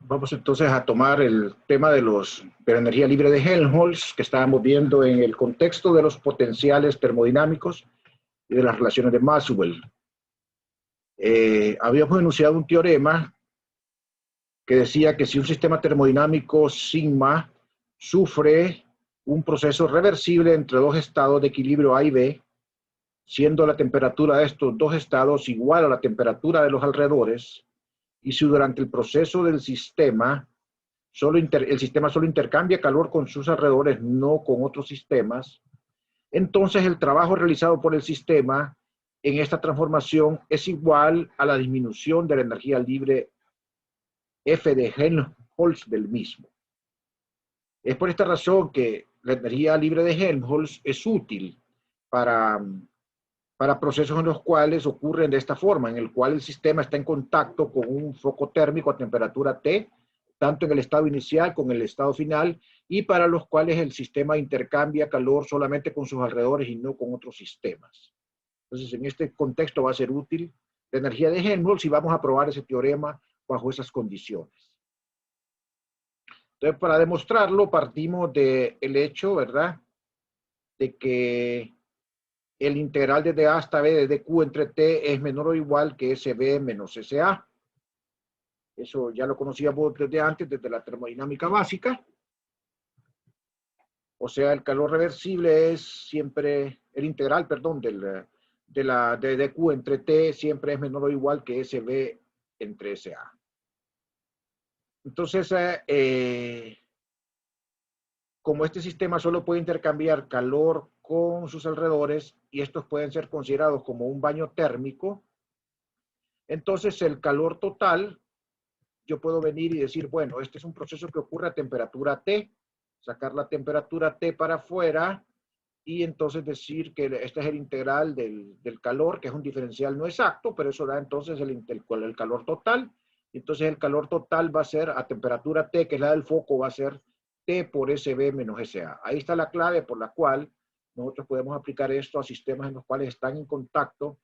Vamos entonces a tomar el tema de la energía libre de Helmholtz, que estábamos viendo en el contexto de los potenciales termodinámicos y de las relaciones de Maxwell. Habíamos enunciado un teorema que decía que si un sistema termodinámico sigma sufre un proceso reversible entre dos estados de equilibrio A y B, siendo la temperatura de estos dos estados igual a la temperatura de los alrededores, y si durante el proceso del sistema el sistema solo intercambia calor con sus alrededores, no con otros sistemas, entonces el trabajo realizado por el sistema en esta transformación es igual a la disminución de la energía libre F de Helmholtz del mismo. Es por esta razón que la energía libre de Helmholtz es útil para procesos en los cuales ocurren de esta forma, en el cual el sistema está en contacto con un foco térmico a temperatura T, tanto en el estado inicial como en el estado final, y para los cuales el sistema intercambia calor solamente con sus alrededores y no con otros sistemas. Entonces, en este contexto va a ser útil la energía de Helmholtz y vamos a probar ese teorema bajo esas condiciones. Entonces, para demostrarlo, partimos del hecho, ¿verdad?, de que el integral desde A hasta B de dq entre T es menor o igual que SB menos SA. Eso ya lo conocíamos desde antes, desde la termodinámica básica. O sea, el calor reversible es siempre, el integral, perdón, de dq entre T siempre es menor o igual que SB entre SA. Entonces, como este sistema solo puede intercambiar calor con sus alrededores y estos pueden ser considerados como un baño térmico, entonces el calor total, yo puedo venir y decir, bueno, este es un proceso que ocurre a temperatura T, sacar la temperatura T para afuera y entonces decir que este es el integral del calor, que es un diferencial no exacto, pero eso da entonces el calor total. Entonces el calor total va a ser a temperatura T, que es la del foco, va a ser T por SB menos SA. Ahí está la clave por la cual nosotros podemos aplicar esto a sistemas en los cuales están en contacto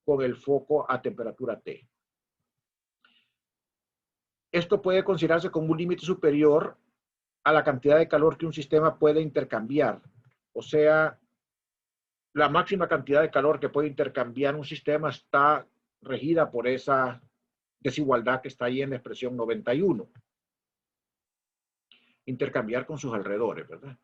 con el foco a temperatura T. Esto puede considerarse como un límite superior a la cantidad de calor que un sistema puede intercambiar. O sea, la máxima cantidad de calor que puede intercambiar un sistema está regida por esa desigualdad que está ahí en la expresión 91. Intercambiar con sus alrededores, ¿verdad?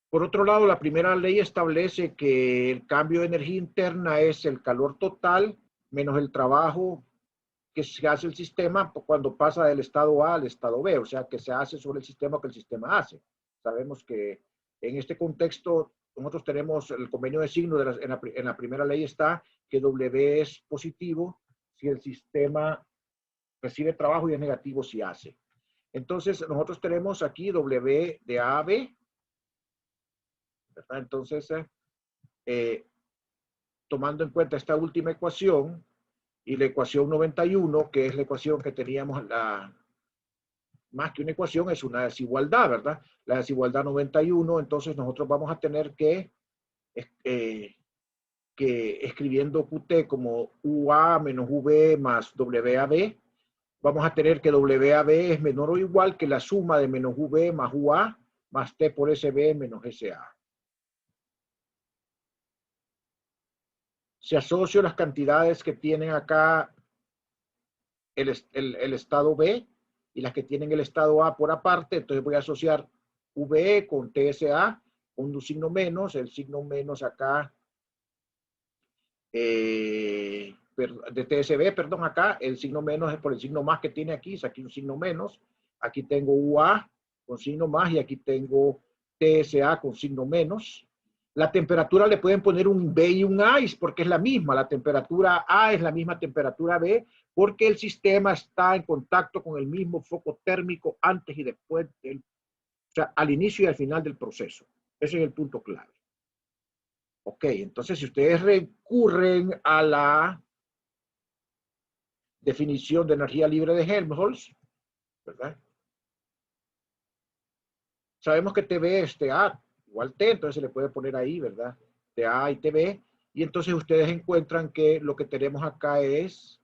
Por otro lado, la primera ley establece que el cambio de energía interna es el calor total menos el trabajo que se hace el sistema cuando pasa del estado A al estado B, o sea, que se hace sobre el sistema que el sistema hace. Sabemos que en este contexto nosotros tenemos el convenio de signo, en la primera ley está que W es positivo si el sistema recibe trabajo y es negativo si hace. Entonces, nosotros tenemos aquí W de A a B, ¿verdad? Entonces, tomando en cuenta esta última ecuación y la ecuación 91, que es la ecuación que teníamos, más que una ecuación, es una desigualdad, ¿verdad? La desigualdad 91, entonces nosotros vamos a tener que escribiendo QT como UA menos V más WAB, vamos a tener que WAB es menor o igual que la suma de menos V más UA más T por SB menos SA. Si asocio las cantidades que tienen acá el estado B y las que tienen el estado A por aparte, entonces voy a asociar VE con TSA con un signo menos, el signo menos acá de TSB, perdón, acá el signo menos es por el signo más que tiene aquí, es aquí un signo menos, aquí tengo UA con signo más y aquí tengo TSA con signo menos. La temperatura le pueden poner un B y un A porque es la misma, la temperatura A es la misma temperatura B porque el sistema está en contacto con el mismo foco térmico antes y después, o sea, al inicio y al final del proceso. Ese es el punto clave. Ok, entonces si ustedes recurren a la definición de energía libre de Helmholtz, ¿verdad? Sabemos que TB es TA igual T, entonces se le puede poner ahí, ¿verdad? TA y TB, y entonces ustedes encuentran que lo que tenemos acá es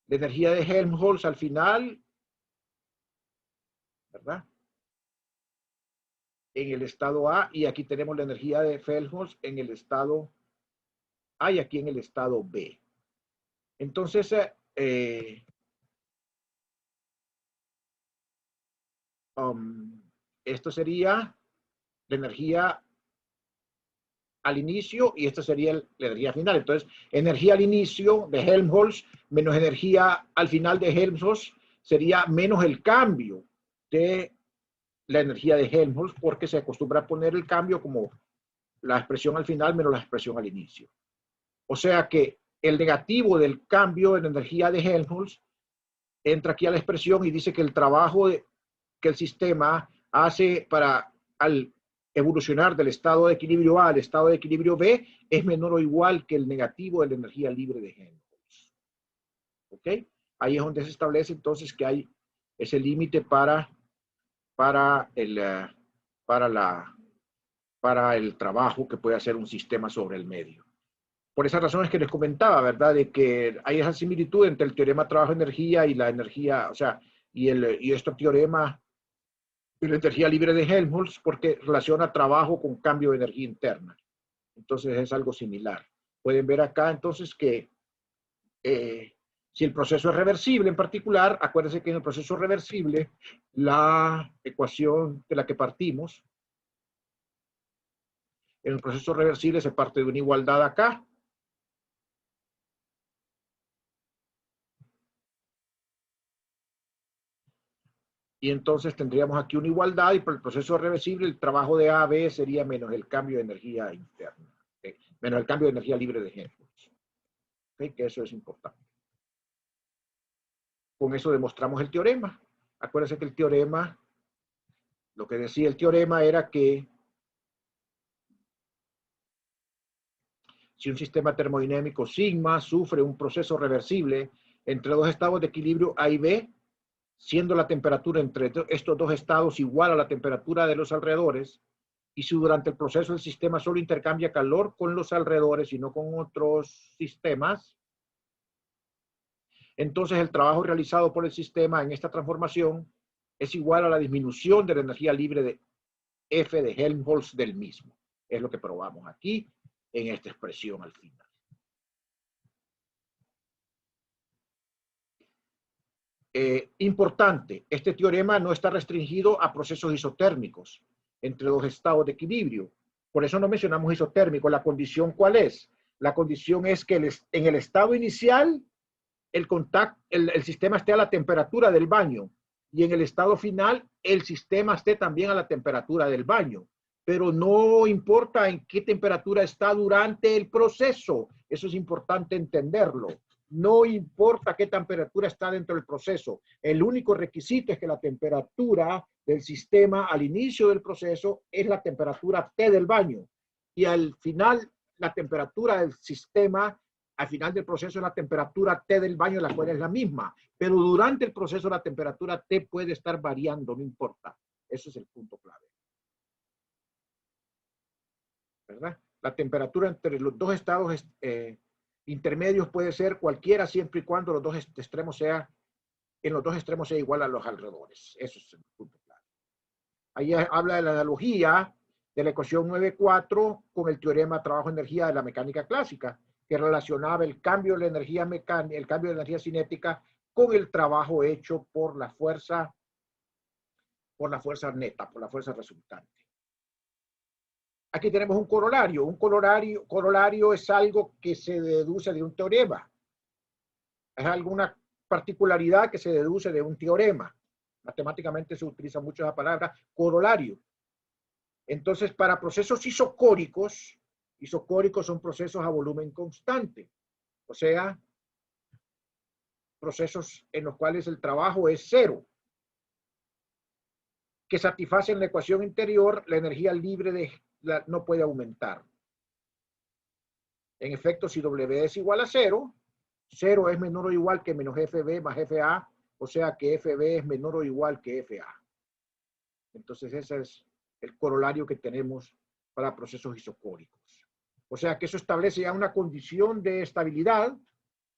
la energía de Helmholtz al final ¿verdad? En el estado A, y aquí tenemos la energía de Helmholtz en el estado A y aquí en el estado B. Entonces, esto sería la energía al inicio y esta sería la energía final. Entonces, energía al inicio de Helmholtz menos energía al final de Helmholtz sería menos el cambio de la energía de Helmholtz, porque se acostumbra a poner el cambio como la expresión al final menos la expresión al inicio. O sea que el negativo del cambio de la energía de Helmholtz entra aquí a la expresión y dice que el trabajo que el sistema hace para al evolucionar del estado de equilibrio A al estado de equilibrio B es menor o igual que el negativo de la energía libre de Helmholtz. ¿Ok? Ahí es donde se establece entonces que hay ese límite para el trabajo que puede hacer un sistema sobre el medio. Por esas razones que les comentaba, ¿verdad? De que hay esa similitud entre el teorema trabajo-energía y la energía, o sea, y este teorema de la energía libre de Helmholtz, porque relaciona trabajo con cambio de energía interna. Entonces es algo similar. Pueden ver acá entonces que si el proceso es reversible en particular, acuérdense que en el proceso reversible, la ecuación de la que partimos, en el proceso reversible se parte de una igualdad acá, y entonces tendríamos aquí una igualdad y por el proceso reversible el trabajo de A a B sería menos el cambio de energía interna, menos el cambio de energía libre de Helmholtz. Que eso es importante. Con eso demostramos el teorema. Acuérdense que el teorema, lo que decía el teorema era que si un sistema termodinámico sigma sufre un proceso reversible entre dos estados de equilibrio A y B, siendo la temperatura entre estos dos estados igual a la temperatura de los alrededores, y si durante el proceso el sistema solo intercambia calor con los alrededores y no con otros sistemas, entonces el trabajo realizado por el sistema en esta transformación es igual a la disminución de la energía libre de F de Helmholtz del mismo. Es lo que probamos aquí en esta expresión al final. Importante, este teorema no está restringido a procesos isotérmicos entre dos estados de equilibrio. Por eso no mencionamos isotérmico. ¿La condición cuál es? La condición es que en el estado inicial el sistema esté a la temperatura del baño y en el estado final el sistema esté también a la temperatura del baño. Pero no importa en qué temperatura está durante el proceso. Eso es importante entenderlo. No importa qué temperatura está dentro del proceso. El único requisito es que la temperatura del sistema al inicio del proceso es la temperatura T del baño. Y al final, la temperatura del sistema, al final del proceso, es la temperatura T del baño, la cual es la misma. Pero durante el proceso, la temperatura T puede estar variando, no importa. Eso es el punto clave. ¿Verdad? La temperatura entre los dos estados intermedios puede ser cualquiera siempre y cuando los dos extremos sea igual a los alrededores. Eso es el punto clave. Ahí habla de la analogía de la ecuación 9.4 con el teorema trabajo-energía de la mecánica clásica, que relacionaba el cambio de la energía mecánica, el cambio de energía cinética con el trabajo hecho por la fuerza neta, por la fuerza resultante. Aquí tenemos un corolario. Un corolario es algo que se deduce de un teorema. Es alguna particularidad que se deduce de un teorema. Matemáticamente se utiliza mucho la palabra corolario. Entonces, para procesos isocóricos son procesos a volumen constante. O sea, procesos en los cuales el trabajo es cero, que satisfacen la ecuación interior, la energía libre no puede aumentar. En efecto, si W es igual a cero, cero es menor o igual que menos FB más FA, o sea que FB es menor o igual que FA. Entonces ese es el corolario que tenemos para procesos isocóricos. O sea que eso establece ya una condición de estabilidad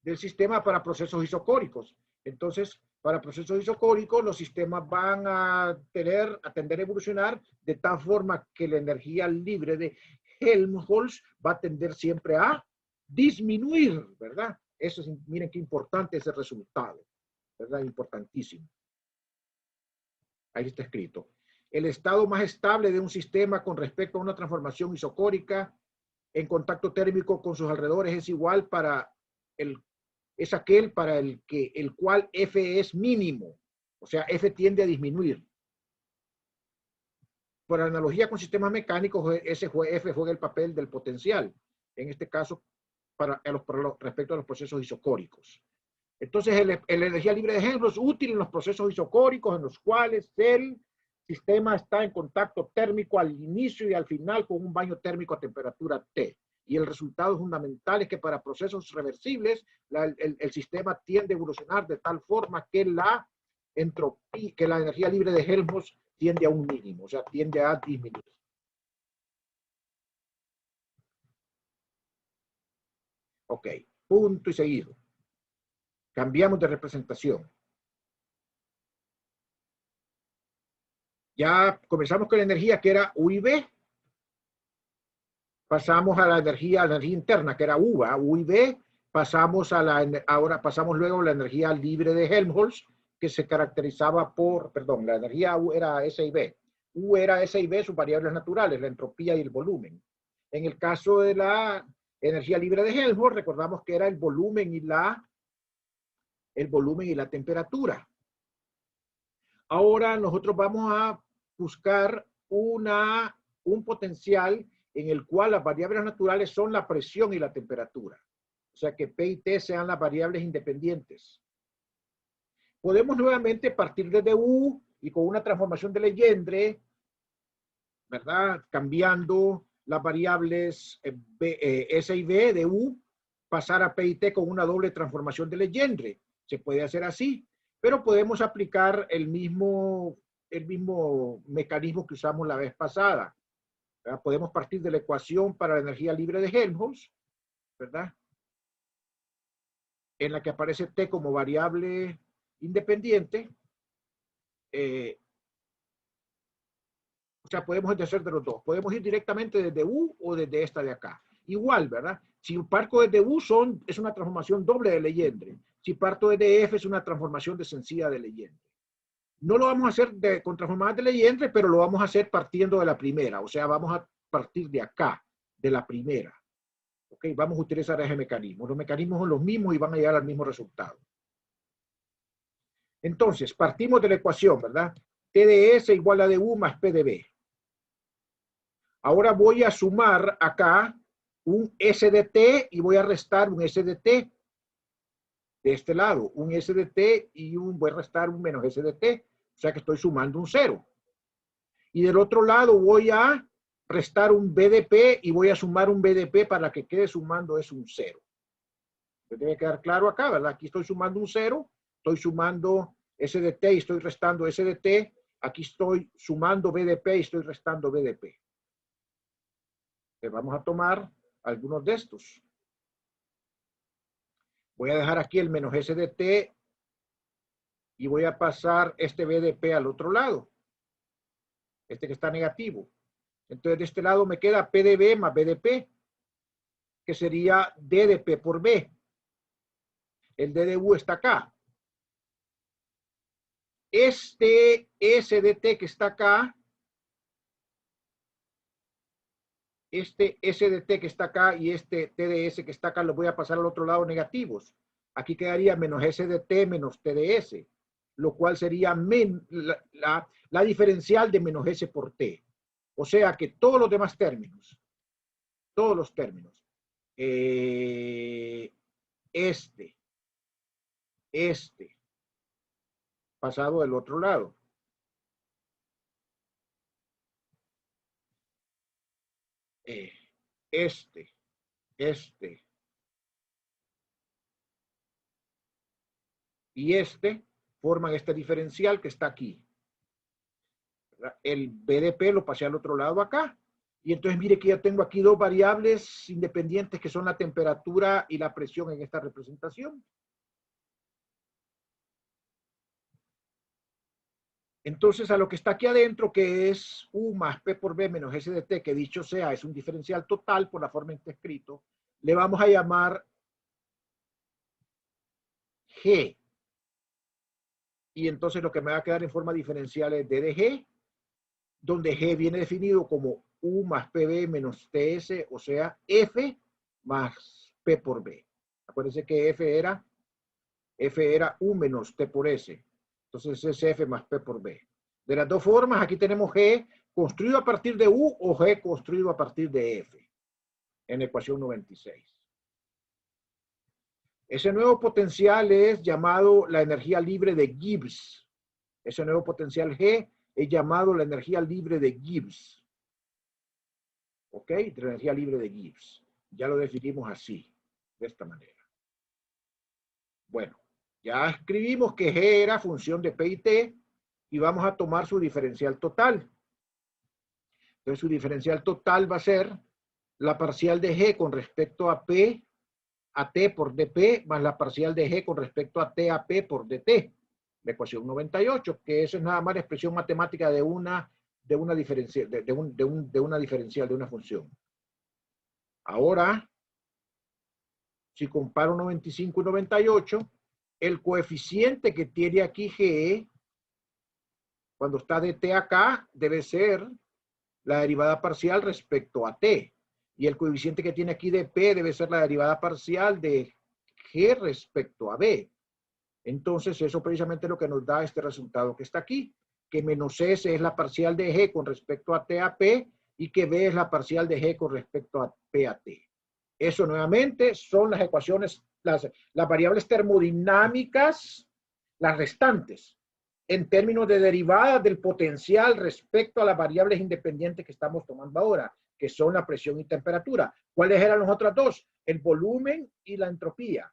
del sistema para procesos isocóricos. Entonces, Para procesos isocóricos, los sistemas van a tender a evolucionar de tal forma que la energía libre de Helmholtz va a tender siempre a disminuir, ¿verdad? Eso es, miren qué importante ese resultado, ¿verdad? Importantísimo. Ahí está escrito. El estado más estable de un sistema con respecto a una transformación isocórica en contacto térmico con sus alrededores es igual es aquel para el cual F es mínimo. O sea, F tiende a disminuir. Por analogía con sistemas mecánicos, F juega el papel del potencial. En este caso, respecto a los procesos isocóricos. Entonces, la energía libre de Helmholtz es útil en los procesos isocóricos en los cuales el sistema está en contacto térmico al inicio y al final con un baño térmico a temperatura T. Y el resultado fundamental es que para procesos reversibles, el sistema tiende a evolucionar de tal forma que la entropía, que la energía libre de Helmholtz tiende a un mínimo, o sea, tiende a disminuir. Ok, punto y seguido. Cambiamos de representación. Ya comenzamos con la energía que era U y B. Pasamos a la energía interna que era U y B. Ahora pasamos luego a la energía libre de Helmholtz, que se caracterizaba por, perdón, la energía U era S y B. U era S y B, sus variables naturales, la entropía y el volumen. En el caso de la energía libre de Helmholtz, recordamos que era el volumen y la temperatura. Ahora nosotros vamos a buscar un potencial en el cual las variables naturales son la presión y la temperatura. O sea que P y T sean las variables independientes. Podemos nuevamente partir desde U y con una transformación de Legendre, ¿verdad? Cambiando las variables S y B de U, pasar a P y T con una doble transformación de Legendre. Se puede hacer así, pero podemos aplicar el mismo mecanismo que usamos la vez pasada. ¿Verdad? Podemos partir de la ecuación para la energía libre de Helmholtz, ¿verdad? En la que aparece T como variable independiente. O sea, podemos hacer de los dos. Podemos ir directamente desde U o desde esta de acá. Igual, ¿verdad? Si parto desde U es una transformación doble de Legendre. Si parto desde F es una transformación de sencilla de Legendre. No lo vamos a hacer con transformadas de Legendre, pero lo vamos a hacer partiendo de la primera. O sea, vamos a partir de acá, de la primera. ¿Ok? Vamos a utilizar ese mecanismo. Los mecanismos son los mismos y van a llegar al mismo resultado. Entonces, partimos de la ecuación, ¿verdad? T de S igual a de U más P de B. Ahora voy a sumar acá un S de T y voy a restar un S de T. De este lado, un S de T y voy a restar un menos S de T. O sea que estoy sumando un 0. Y del otro lado voy a restar un B de P y voy a sumar un B de P para que quede sumando es un 0. Debe quedar claro acá, ¿verdad? Aquí estoy sumando un 0, estoy sumando S de T y estoy restando S de T. Aquí estoy sumando B de P y estoy restando B de P. Vamos a tomar algunos de estos. Voy a dejar aquí el menos S de T y voy a pasar este B de P al otro lado. Este que está negativo. Entonces de este lado me queda P de B más B de P, que sería D de P por B. El D de U está acá. Este S de T que está acá, este S de T que está acá y este T de S que está acá, los voy a pasar al otro lado negativos. Aquí quedaría menos S de T menos T de S, lo cual sería la diferencial de menos S por T. O sea que todos los demás términos, pasado del otro lado. Y forman este diferencial que está aquí. El BDP lo pasé al otro lado acá. Y entonces mire que ya tengo aquí dos variables independientes que son la temperatura y la presión en esta representación. Entonces, a lo que está aquí adentro, que es U más P por B menos S de T, que dicho sea, es un diferencial total por la forma en que está escrito, le vamos a llamar G. Y entonces lo que me va a quedar en forma diferencial es D de G, donde G viene definido como U más PB menos TS, o sea, F más P por B. Acuérdense que F era U menos T por S. Entonces es F más P por B. De las dos formas, aquí tenemos G construido a partir de U o G construido a partir de F en la ecuación 96. Ese nuevo potencial es llamado la energía libre de Gibbs. Ese nuevo potencial G es llamado la energía libre de Gibbs. ¿Ok? La energía libre de Gibbs. Ya lo definimos así, de esta manera. Bueno, ya escribimos que G era función de P y T y vamos a tomar su diferencial total. Entonces su diferencial total va a ser la parcial de G con respecto a P a T por dP más la parcial de G con respecto a T a P por dt. La ecuación 98, que eso es nada más la expresión matemática de una diferencial, de una diferencial de una función. Ahora, si comparo 95 y 98, el coeficiente que tiene aquí G, cuando está de T acá, debe ser la derivada parcial respecto a T. Y el coeficiente que tiene aquí de P debe ser la derivada parcial de G respecto a B. Entonces, eso precisamente es lo que nos da este resultado que está aquí, que menos S es la parcial de G con respecto a T a P y que B es la parcial de G con respecto a P a T. Eso nuevamente son las ecuaciones, las variables termodinámicas, las restantes, en términos de derivadas del potencial respecto a las variables independientes que estamos tomando ahora, que son la presión y temperatura. ¿Cuáles eran las otras dos? El volumen y la entropía.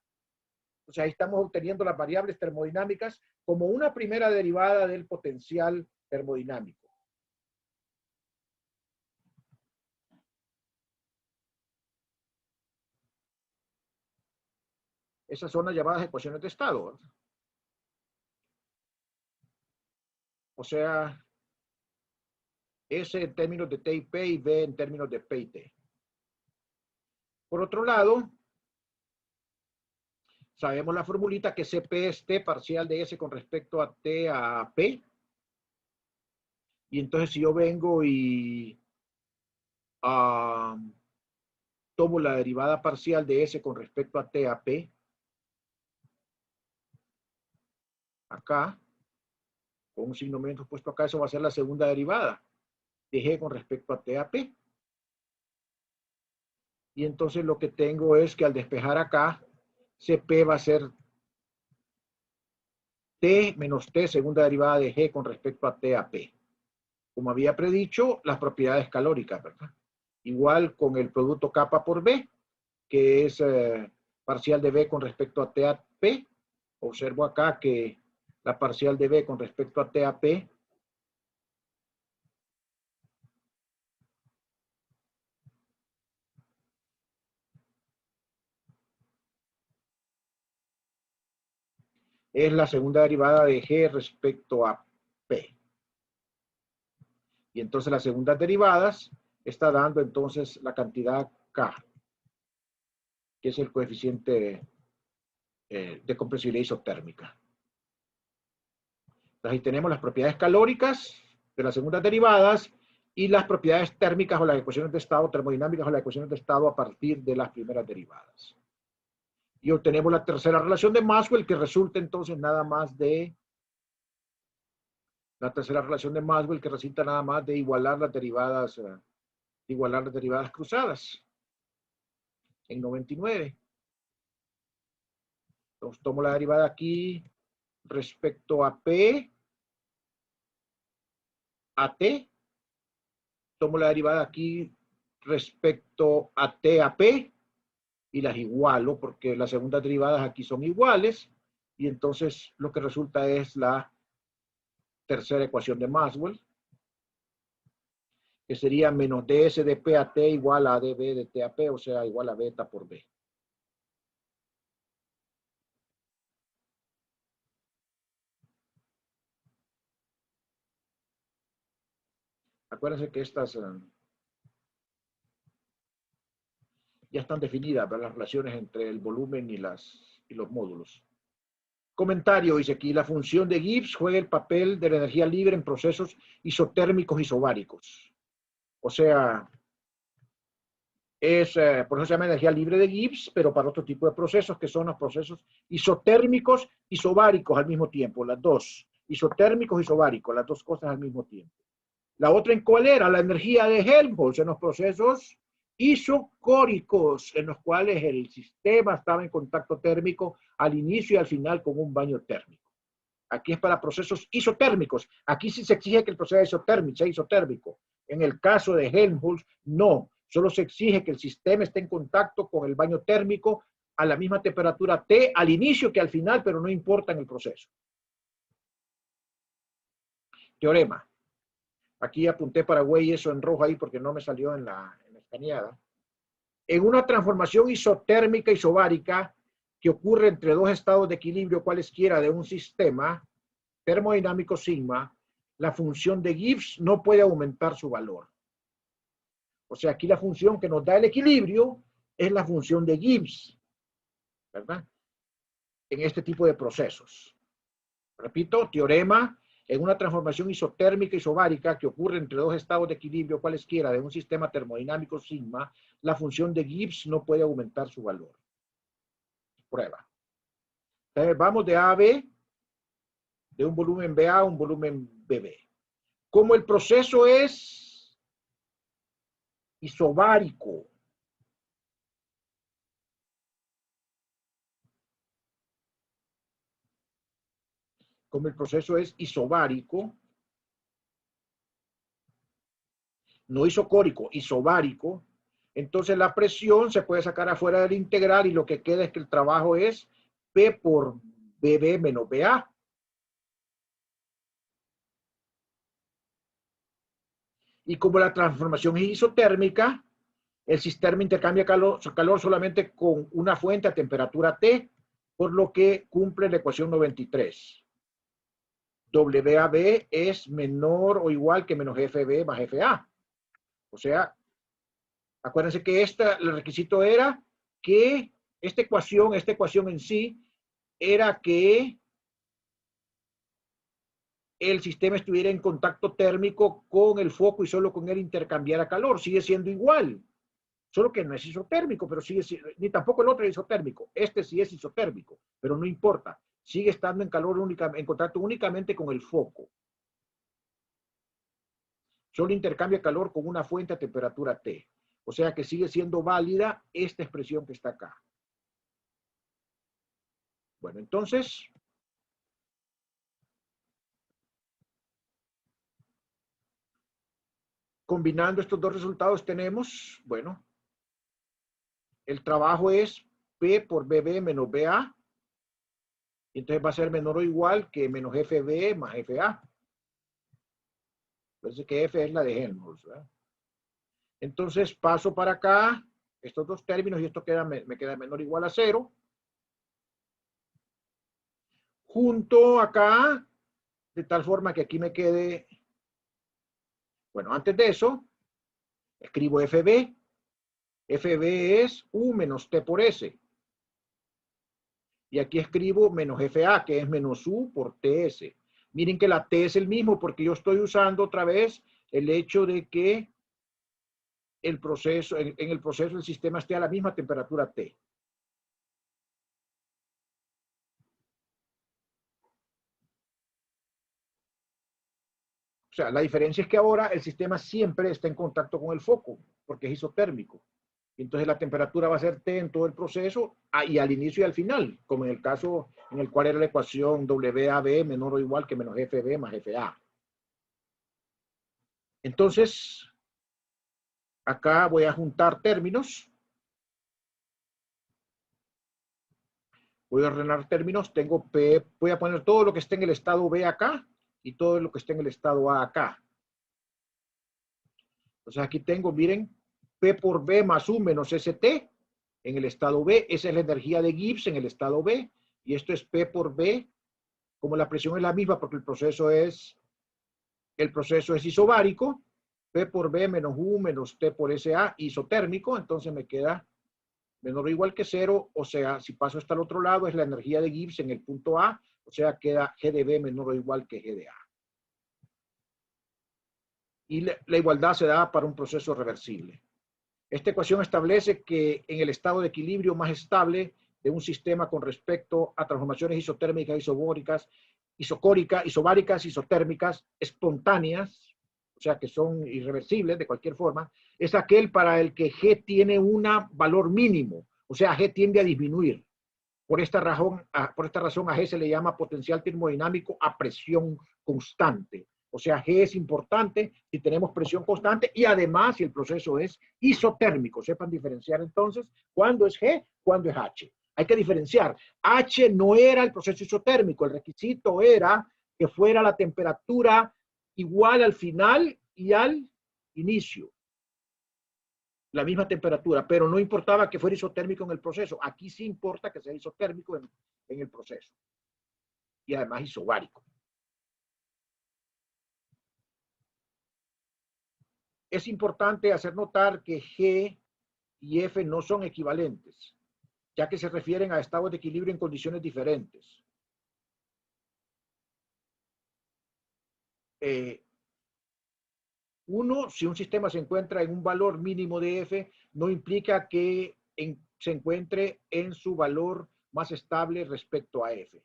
O sea, ahí estamos obteniendo las variables termodinámicas como una primera derivada del potencial termodinámico. Esas son las llamadas ecuaciones de estado, ¿verdad? O sea, S en términos de T y P y B en términos de P y T. Por otro lado, sabemos la formulita que CP es T parcial de S con respecto a T a P. Y entonces si yo vengo y tomo la derivada parcial de S con respecto a T a P, acá, con un signo menos puesto acá, eso va a ser la segunda derivada de G con respecto a T a P. Y entonces lo que tengo es que al despejar acá, CP va a ser T menos T, segunda derivada de G con respecto a T a P. Como había predicho, las propiedades calóricas, ¿verdad? Igual con el producto kappa por B, que es parcial de B con respecto a T a P. Observo acá que la parcial de B con respecto a T a P es la segunda derivada de G respecto a P. Y entonces las segundas derivadas está dando entonces la cantidad K, que es el coeficiente de compresibilidad isotérmica. Entonces ahí tenemos las propiedades calóricas de las segundas derivadas y las propiedades térmicas o las ecuaciones de estado, termodinámicas o las ecuaciones de estado a partir de las primeras derivadas. Y obtenemos la tercera relación de Maxwell, que resulta entonces nada más de la tercera relación de Maxwell, que resulta nada más de igualar las derivadas cruzadas en 99. Entonces tomo la derivada aquí respecto a P, a T. Tomo la derivada aquí respecto a T a P y las igualo porque las segundas derivadas aquí son iguales y entonces lo que resulta es la tercera ecuación de Maxwell, que sería menos ds de P a T igual a dB de T a P, o sea, igual a beta por B. Acuérdense que estas ya están definidas, ¿verdad? Las relaciones entre el volumen y los módulos. Comentario, dice aquí, la función de Gibbs juega el papel de la energía libre en procesos isotérmicos isobáricos. O sea, por eso se llama energía libre de Gibbs, pero para otro tipo de procesos, que son los procesos isotérmicos isobáricos al mismo tiempo, las dos. Isotérmicos isobáricos, las dos cosas al mismo tiempo. La otra, ¿en cuál era? La energía de Helmholtz en los procesos isocóricos, en los cuales el sistema estaba en contacto térmico al inicio y al final con un baño térmico. Aquí es para procesos isotérmicos. Aquí sí se exige que el proceso sea isotérmico. En el caso de Helmholtz, no. Solo se exige que el sistema esté en contacto con el baño térmico a la misma temperatura T al inicio que al final, pero no importa en el proceso. Teorema. Aquí apunté Paraguay eso en rojo ahí porque no me salió en la escaneada. En una transformación isotérmica isobárica que ocurre entre dos estados de equilibrio cualesquiera de un sistema termodinámico sigma, la función de Gibbs no puede aumentar su valor. O sea, aquí la función que nos da el equilibrio es la función de Gibbs, ¿verdad? En este tipo de procesos. Repito, teorema. En una transformación isotérmica isobárica que ocurre entre dos estados de equilibrio cualesquiera de un sistema termodinámico sigma, la función de Gibbs no puede aumentar su valor. Prueba. Entonces, vamos de A a B, de un volumen BA a un volumen BB. Como el proceso es isobárico, no isocórico, isobárico, entonces la presión se puede sacar afuera del integral y lo que queda es que el trabajo es P por BB menos BA. Y como la transformación es isotérmica, el sistema intercambia calor solamente con una fuente a temperatura T, por lo que cumple la ecuación 93. WAB es menor o igual que menos FB más FA. O sea, acuérdense que el requisito era que esta ecuación en sí, era que el sistema estuviera en contacto térmico con el foco y solo con él intercambiara calor. Sigue siendo igual, solo que no es isotérmico, pero sigue siendo, ni tampoco el otro es isotérmico. Este sí es isotérmico, pero no importa. Sigue estando en contacto únicamente con el foco. Solo intercambia calor con una fuente a temperatura T. O sea que sigue siendo válida esta expresión que está acá. Bueno, entonces, combinando estos dos resultados tenemos, bueno, el trabajo es P por BB menos BA. Y entonces va a ser menor o igual que menos FB más FA. Entonces que F es la de Helmholtz, ¿verdad? Entonces paso para acá estos dos términos y esto me queda menor o igual a 0. Junto acá, de tal forma que aquí me quede, bueno, antes de eso, escribo FB. FB es U menos T por S. Y aquí escribo menos FA, que es menos U por TS. Miren que la T es el mismo porque yo estoy usando otra vez el hecho de que el proceso, en el proceso el sistema esté a la misma temperatura T. O sea, la diferencia es que ahora el sistema siempre está en contacto con el foco, porque es isotérmico. Entonces la temperatura va a ser T en todo el proceso y al inicio y al final, como en el caso en el cual era la ecuación WAB menor o igual que menos FB más FA. Entonces, acá voy a juntar términos. Voy a ordenar términos. Tengo P, voy a poner todo lo que esté en el estado B acá y todo lo que esté en el estado A acá. Entonces aquí tengo, miren, P por B más U menos ST en el estado B. Esa es la energía de Gibbs en el estado B. Y esto es P por B, como la presión es la misma porque el proceso es isobárico. P por B menos U menos T por SA isotérmico, entonces me queda menor o igual que 0, o sea, si paso hasta el otro lado, es la energía de Gibbs en el punto A, o sea, queda G de B menor o igual que G de A. Y la igualdad se da para un proceso reversible. Esta ecuación establece que en el estado de equilibrio más estable de un sistema con respecto a transformaciones isotérmicas, isobáricas, isotérmicas, espontáneas, o sea, que son irreversibles de cualquier forma, es aquel para el que G tiene un valor mínimo, o sea, G tiende a disminuir. Por esta razón a G se le llama potencial termodinámico a presión constante. O sea, G es importante si tenemos presión constante y además si el proceso es isotérmico. Sepan diferenciar entonces cuándo es G, cuándo es H. Hay que diferenciar. H no era el proceso isotérmico. El requisito era que fuera la temperatura igual al final y al inicio. La misma temperatura, pero no importaba que fuera isotérmico en el proceso. Aquí sí importa que sea isotérmico en el proceso. Y además isobárico. Es importante hacer notar que G y F no son equivalentes, ya que se refieren a estados de equilibrio en condiciones diferentes. Si un sistema se encuentra en un valor mínimo de F, no implica que se encuentre en su valor más estable respecto a F.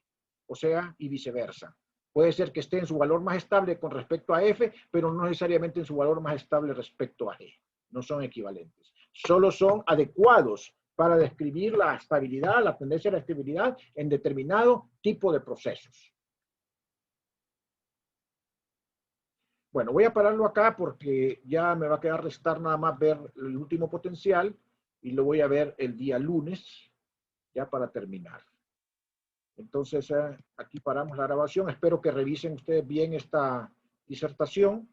O sea, y viceversa. Puede ser que esté en su valor más estable con respecto a F, pero no necesariamente en su valor más estable respecto a G. No son equivalentes. Solo son adecuados para describir la estabilidad, la tendencia a la estabilidad en determinado tipo de procesos. Bueno, voy a pararlo acá porque ya me va a quedar restar nada más ver el último potencial y lo voy a ver el día lunes, ya para terminar. Entonces, aquí paramos la grabación. Espero que revisen ustedes bien esta disertación.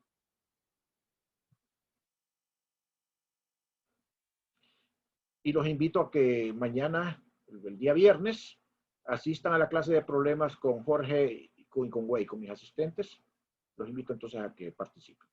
Y los invito a que mañana, el día viernes, asistan a la clase de problemas con Jorge y con Wei, con mis asistentes. Los invito entonces a que participen.